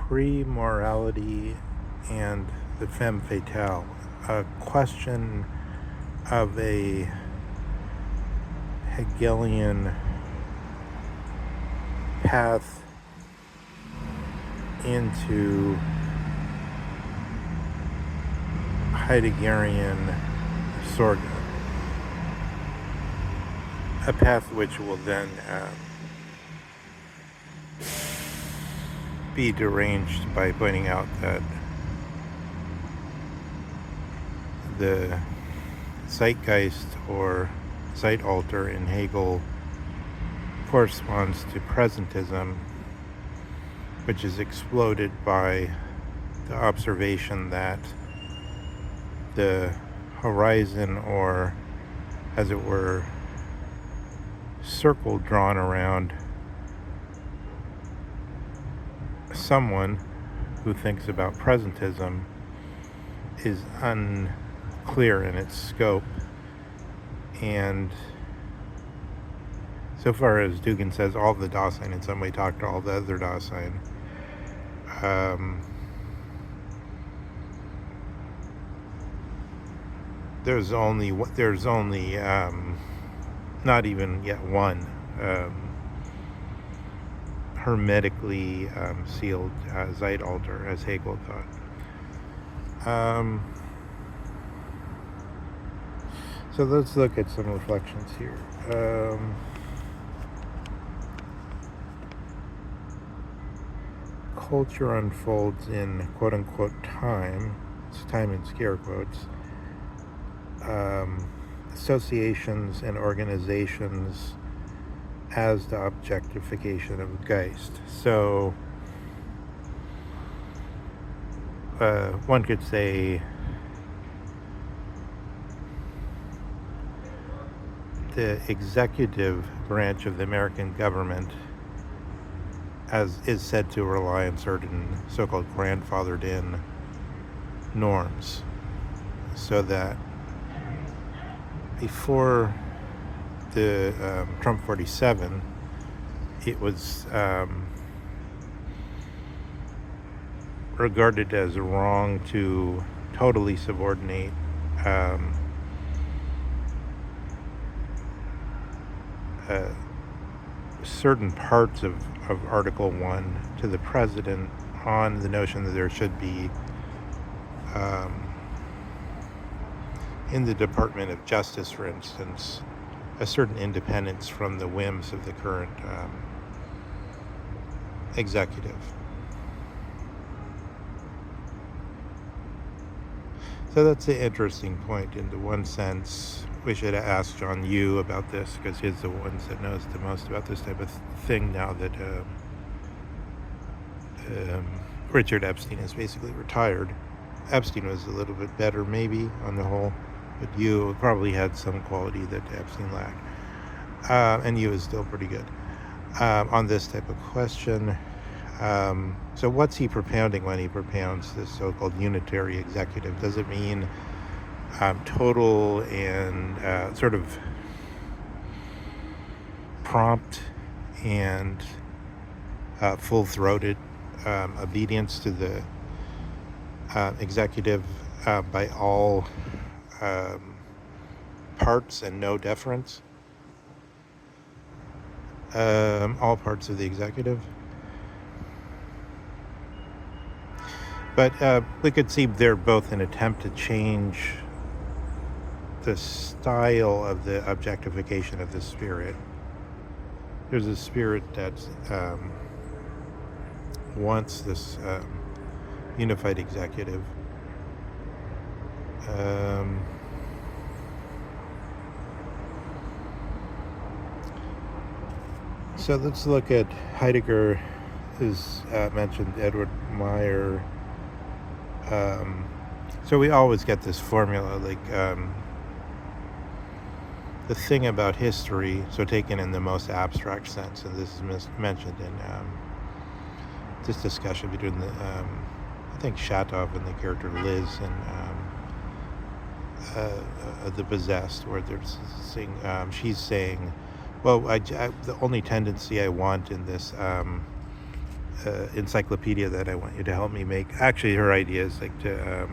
pre-morality and the femme fatale, a question of a Hegelian path into Heideggerian Sorge, a path which will then be deranged by pointing out that the zeitgeist or Zeitalter in Hegel corresponds to presentism, which is exploded by the observation that the horizon, or as it were, circle drawn around someone who thinks about presentism, is unclear in its scope. And so far as Dugin says, all of the Dasein in some way talk to all the other Dasein. There's only not even yet one hermetically sealed Zeitalter, as Hegel thought. So let's look at some reflections here. Culture unfolds in quote-unquote time. It's time in scare quotes. Associations and organizations as the objectification of Geist. So one could say the executive branch of the American government, as is said to rely on certain so-called grandfathered in norms, so that before the Trump 47, it was regarded as wrong to totally subordinate certain parts of Article 1 to the president on the notion that there should be in the Department of Justice, for instance, a certain independence from the whims of the current executive. So that's an interesting point. In the one sense, we should ask John Yu about this, because he's the one that knows the most about this type of thing now that Richard Epstein is basically retired. Epstein was a little bit better, maybe, on the whole, but Yu probably had some quality that Epstein lacked. And Yu is still pretty good on this type of question. So what's he propounding when he propounds this so-called unitary executive? Does it mean total and sort of prompt and full-throated obedience to the executive by all parts and no deference? All parts of the executive? But we could see they're both an attempt to change the style of the objectification of the spirit. There's a spirit that wants this unified executive. So let's look at Heidegger, as mentioned, Edward Meyer. So we always get this formula, like the thing about history, so taken in the most abstract sense, and this is mentioned in this discussion between the, I think Shatov and the character Liz and The Possessed, where there's saying, she's saying, well, the only tendency I want in this encyclopedia that I want you to help me make. Actually, her idea is like to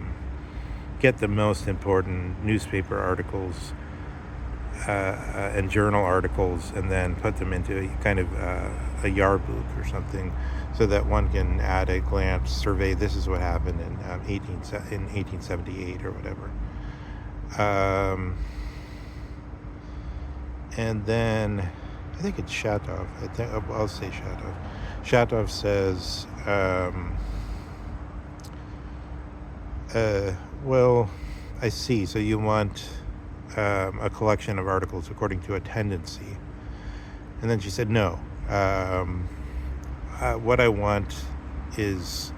get the most important newspaper articles and journal articles, and then put them into a kind of a Jahrbuch or something, so that one can at a glance survey, this is what happened in 1878 or whatever. And then I think it's Shatov. I'll say Shatov. Shatov says, well, I see. So you want a collection of articles according to a tendency. And then she said, no. What I want is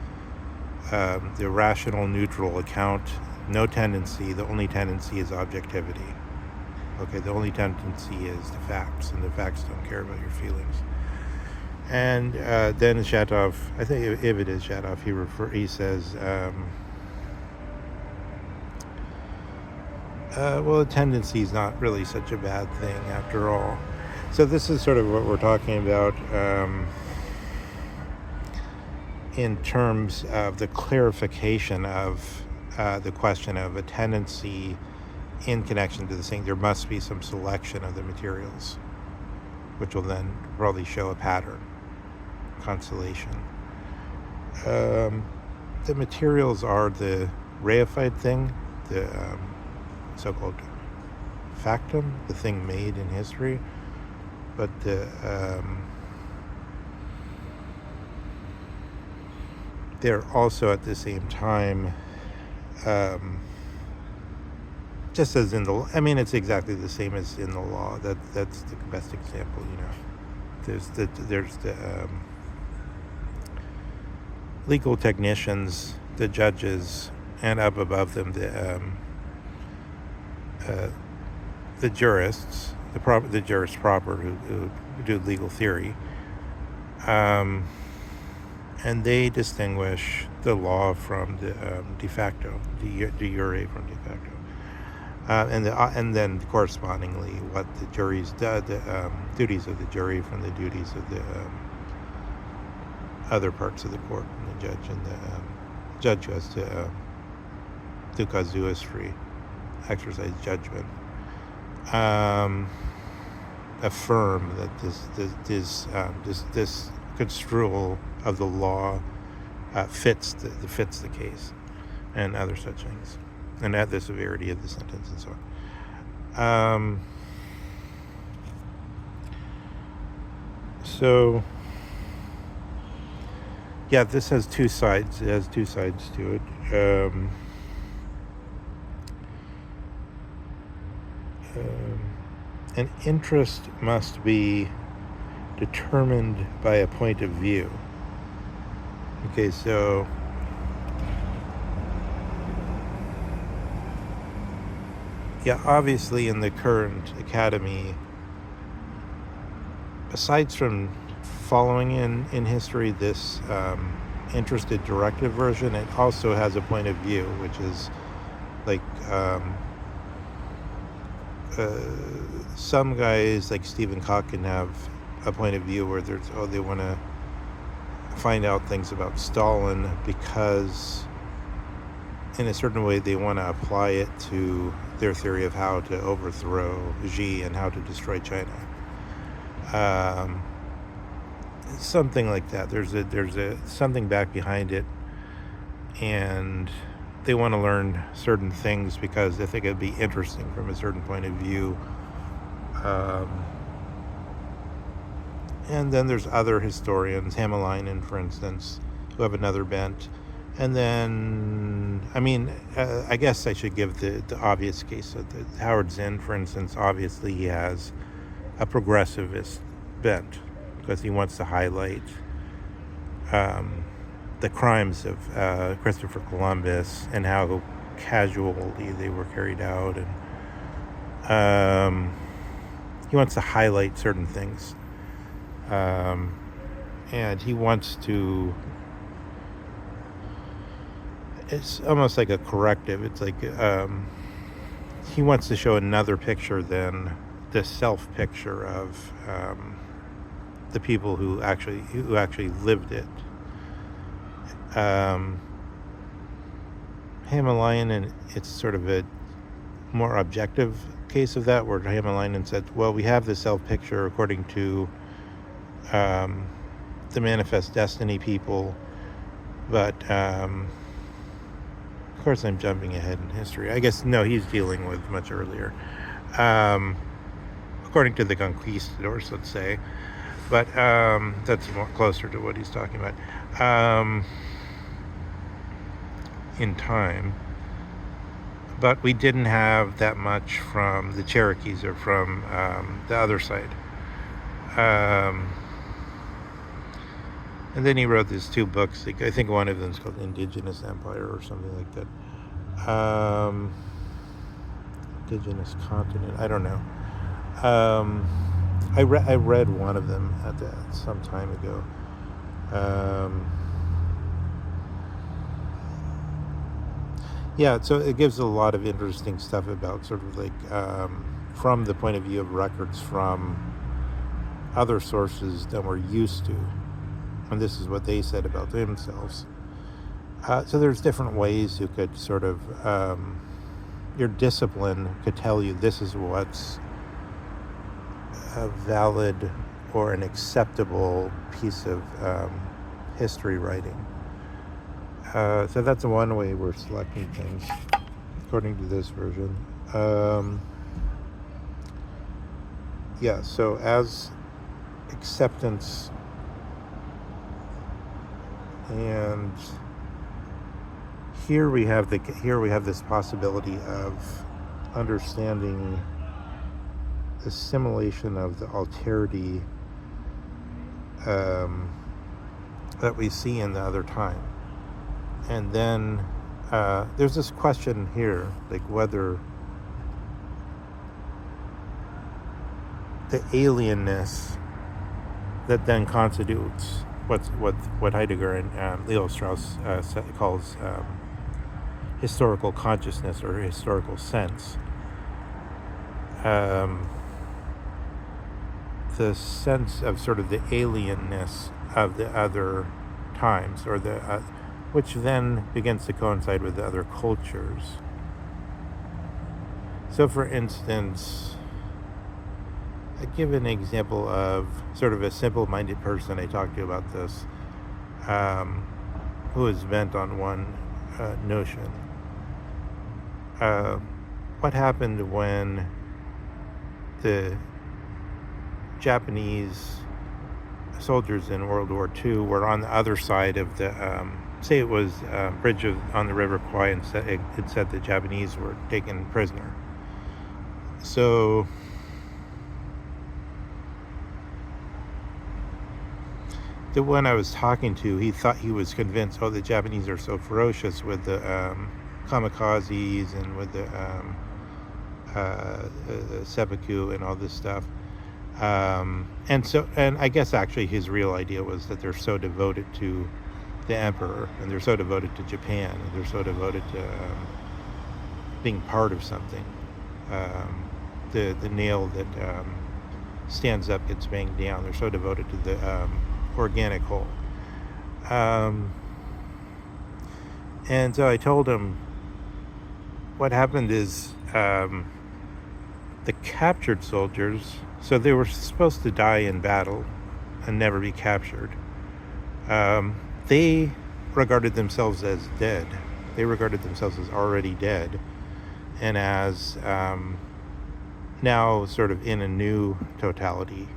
the rational, neutral account, no tendency. The only tendency is objectivity. Okay, the only tendency is the facts, and the facts don't care about your feelings. And then Shatov, I think if it is Shatov, he says, well, a tendency is not really such a bad thing after all. So this is sort of what we're talking about in terms of the clarification of the question of a tendency in connection to the thing. There must be some selection of the materials, which will then probably show a pattern, constellation. The materials are the reified thing, the so-called factum, the thing made in history, but they're also at the same time, just as in the, I mean, it's exactly the same as in the law. That's the best example, you know. There's the legal technicians, the judges, and up above them the jurists, the jurists proper who do legal theory, and they distinguish the law from the de facto, de jure from de facto. And then correspondingly, what the jury's the duties of the jury from the duties of the other parts of the court, and the judge, and the judge has to do casuistry, exercise judgment, affirm that this construal of the law fits the case, and other such things, and at the severity of the sentence, and so on. So yeah, this has two sides. It has two sides to it. An interest must be determined by a point of view. Okay, so yeah, obviously in the current academy, aside from following in history this interested directive version, it also has a point of view, which is like some guys like Stephen Cockin have a point of view where they want to find out things about Stalin because in a certain way they want to apply it to their theory of how to overthrow Xi and how to destroy China. Something like that. There's a something back behind it, and they want to learn certain things because they think it'd be interesting from a certain point of view. And then there's other historians, Hämäläinen, for instance, who have another bent. And then, I mean, I guess I should give the obvious case. So Howard Zinn, for instance, obviously he has a progressivist bent because he wants to highlight the crimes of Christopher Columbus and how casually they were carried out, and he wants to highlight certain things, and he wants to, it's almost like a corrective. It's like he wants to show another picture than the self picture of the people who actually lived it, Hamalainen, it's sort of a more objective case of that, where Hamalainen said, well, we have the self-picture according to the manifest destiny people, but of course I'm jumping ahead in history. I guess, no, he's dealing with much earlier. According to the conquistadors, let's say. But that's more closer to what he's talking about. In time. But we didn't have that much from the Cherokees or from the other side. And then he wrote these two books. I think one of them is called Indigenous Empire or something like that. Indigenous Continent. I don't know. I read one of them some time ago. Yeah, so it gives a lot of interesting stuff about sort of like from the point of view of records from other sources than we're used to. And this is what they said about themselves. So there's different ways you could sort of, your discipline could tell you this is what's a valid or an acceptable piece of history writing. So that's one way we're selecting things, according to this version. Yeah, so as acceptance and here we have this possibility of understanding the assimilation of the alterity that we see in the other time. And then there's this question here, like whether the alienness that then constitutes what Heidegger and Leo Strauss calls historical consciousness or historical sense. The sense of sort of the alienness of the other times, or the which then begins to coincide with the other cultures. So, for instance, I give an example of sort of a simple-minded person I talked to about this, who is bent on one notion. What happened when the Japanese soldiers in World War II were on the other side of the, say it was a bridge on the River Kwai, and it said the Japanese were taken prisoner. So the one I was talking to, he thought, he was convinced, the Japanese are so ferocious with the kamikazes and with the seppuku and all this stuff. And I guess actually his real idea was that they're so devoted to the emperor, and they're so devoted to Japan, and they're so devoted to being part of something. The nail that stands up gets banged down. They're so devoted to the organic whole. And so I told him what happened is the captured soldiers, so they were supposed to die in battle and never be captured. They regarded themselves as dead. They regarded themselves as already dead, and as now sort of in a new totality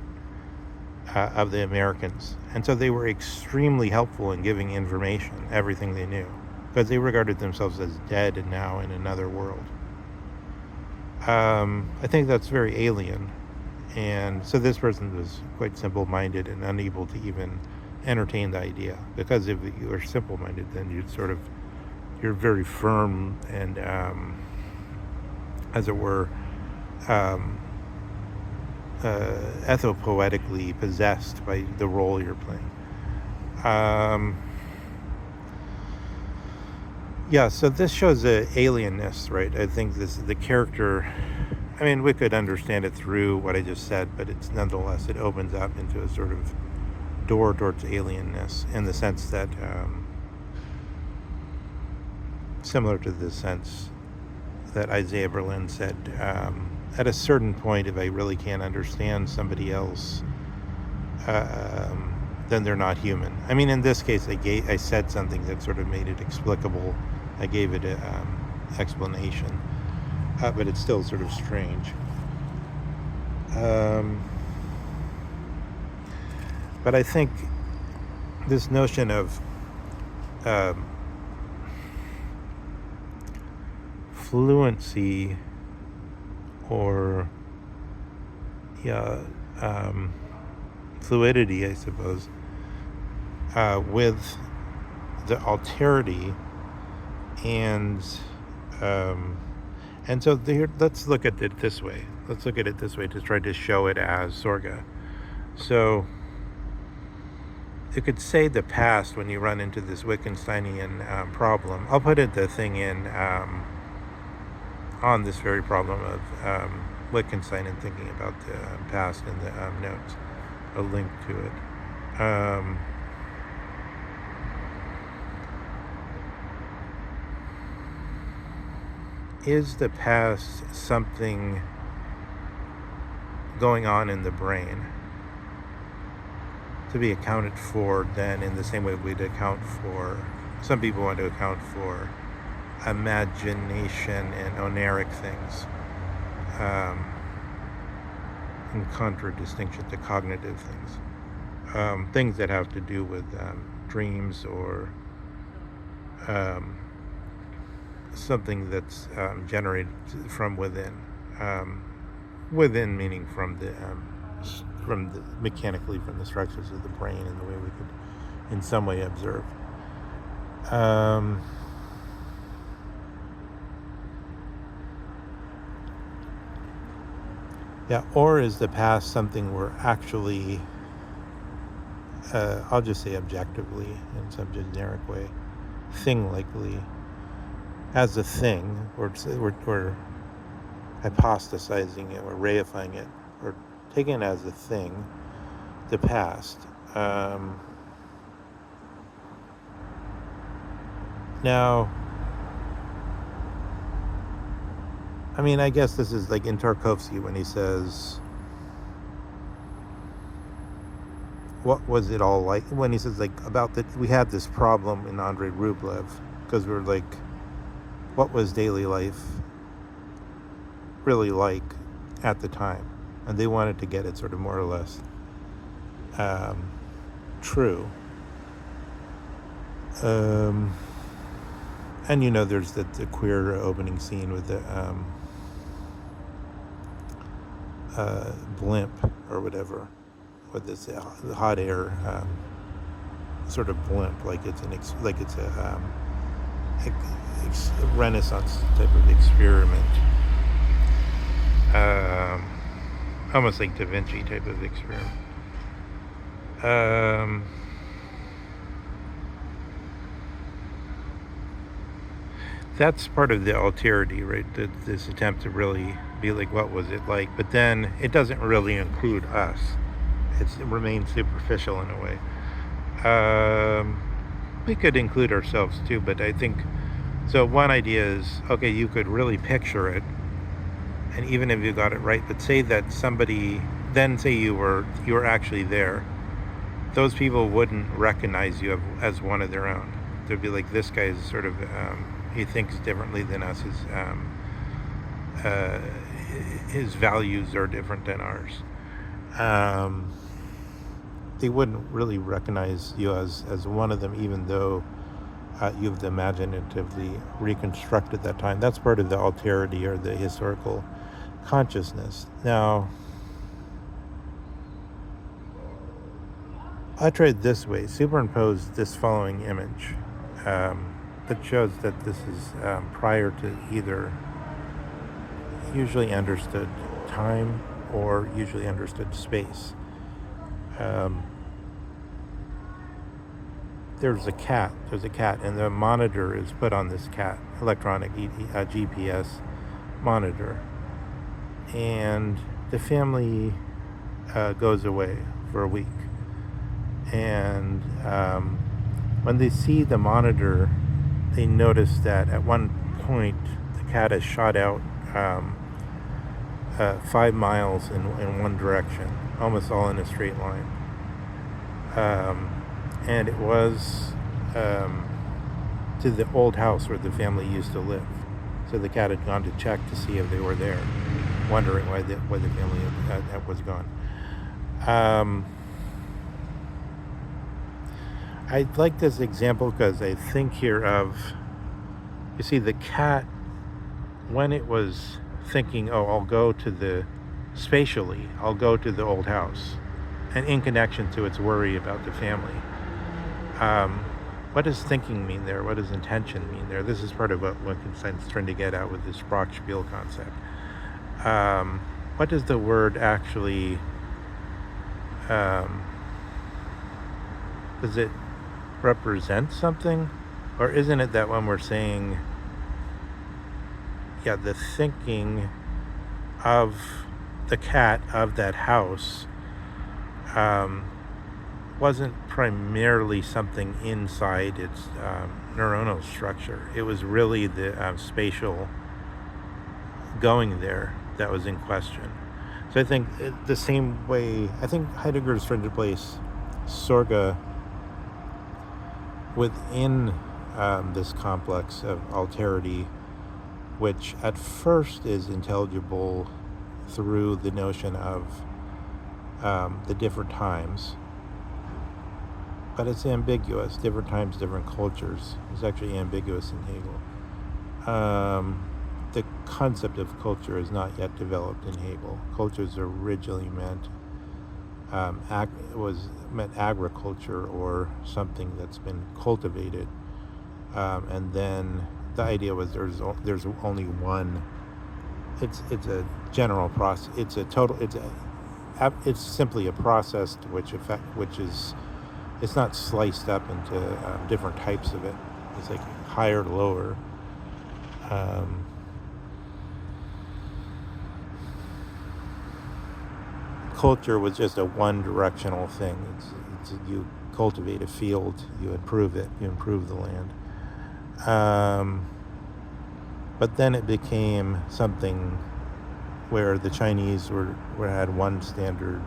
of the Americans. And so they were extremely helpful in giving information, everything they knew, because they regarded themselves as dead and now in another world. I think that's very alien. And so this person was quite simple-minded and unable to even entertain the idea, because if you are simple-minded, then you're very firm and as it were ethopoetically possessed by the role you're playing. Yeah, so this shows the alienness, right? I think the character, I mean, we could understand it through what I just said, but it's nonetheless, it opens up into a sort of door towards alienness, in the sense that similar to the sense that Isaiah Berlin said, at a certain point, if I really can't understand somebody else, then they're not human. I mean, in this case, I said something that sort of made it explicable. I gave it an explanation, but it's still sort of strange. But I think this notion of fluency or fluidity, I suppose, with the alterity, and so there, let's look at it this way. Let's look at it this way to try to show it as Sorge. So you could say the past when you run into this Wittgensteinian problem. I'll put the thing in on this very problem of Wittgenstein and thinking about the past in the notes. A link to it. Is the past something going on in the brain to be accounted for then in the same way we'd account for, some people want to account for imagination and oneric things, in contradistinction to cognitive things, things that have to do with dreams or something that's generated from within. Within meaning from the mechanically from the structures of the brain and the way we could in some way observe. Yeah, or is the past something we're actually, I'll just say objectively in some generic way, thing-likely, as a thing, or we're hypostasizing it, or reifying it, or taking it as a thing, the past. Now, I mean, I guess this is like in Tarkovsky when he says, what was it all like? When he says, like, about that, we had this problem in Andrei Rublev, because we were like, what was daily life really like at the time? And they wanted to get it sort of more or less true. And you know, there's the queer opening scene with the blimp or whatever, with this hot air sort of blimp, like it's a Renaissance type of experiment, almost like Da Vinci type of experiment. That's part of the alterity, right? This attempt to really be like, what was it like? But then it doesn't really include us. It remains superficial in a way. We could include ourselves too, but I think, so one idea is, okay, you could really picture it, and even if you got it right, but say that somebody, then say you were actually there, those people wouldn't recognize you as one of their own. They'd be like, this guy is sort of, he thinks differently than us. His values are different than ours. They wouldn't really recognize you as one of them, even though you've imaginatively reconstructed that time. That's part of the alterity or the historical consciousness. Now, I tried this way, superimpose this following image that shows that this is prior to either usually understood time or usually understood space. There's a cat, and the monitor is put on this cat, electronic GPS monitor. And the family goes away for a week. And when they see the monitor, they noticed that at one point the cat has shot out 5 miles in one direction, almost all in a straight line. And it was to the old house where the family used to live. So the cat had gone to check to see if they were there, wondering why the family was gone. I like this example because I think here of, you see, the cat, when it was thinking, oh, I'll go to I'll go to the old house, and in connection to its worry about the family. What does thinking mean there? What does intention mean there? This is part of what Wittgenstein's trying to get at with this Sprachspiel concept. What does the word actually, does it represent something? Or isn't it that when we're saying, the thinking of the cat of that house wasn't primarily something inside its neuronal structure. It was really the spatial going there that was in question. So I think the same way, I think Heidegger's trying to place Sorge within this complex of alterity, which at first is intelligible through the notion of the different times, but it's ambiguous. Different times, different cultures. It's actually ambiguous in Hegel. The concept of culture is not yet developed in Hegel. Cultures originally meant agriculture or something that's been cultivated, and then the idea was there's only one. It's a general process. It's simply a process to which is it's not sliced up into different types of it. It's like higher, lower. Culture was just a one-directional thing. It's you cultivate a field, you improve it, you improve the land. But then it became something where the Chinese had one standard.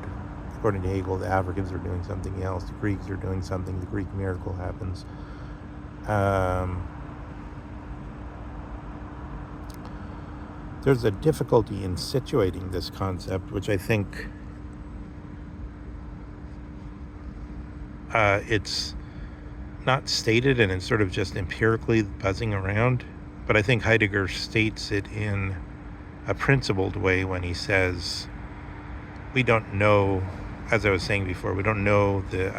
According to Hegel, the Africans are doing something else. The Greeks are doing something. The Greek miracle happens. There's a difficulty in situating this concept, which I think it's not stated and it's sort of just empirically buzzing around. But I think Heidegger states it in a principled way when he says, we don't know, as I was saying before, we don't know the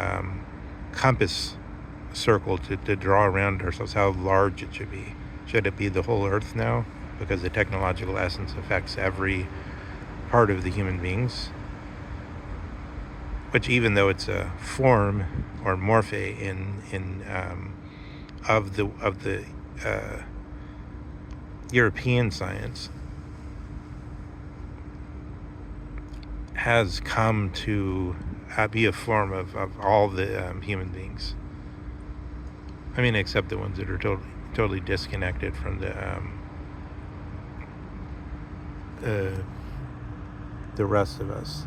compass circle to draw around ourselves, how large it should be. Should it be the whole earth now? Because the technological essence affects every part of the human beings. Which, even though it's a form or morphe of the European science, has come to be a form of all the human beings. I mean, except the ones that are totally disconnected from the rest of us.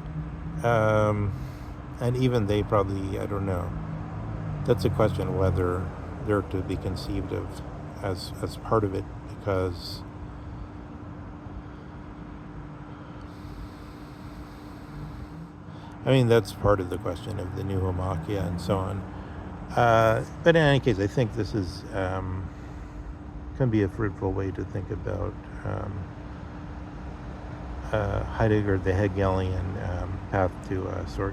And even they probably, I don't know. That's a question whether they're to be conceived of as part of it, because I mean, that's part of the question of the new homachia and so on. But in any case, I think this is can be a fruitful way to think about Heidegger, the Hegelian path to Sorge.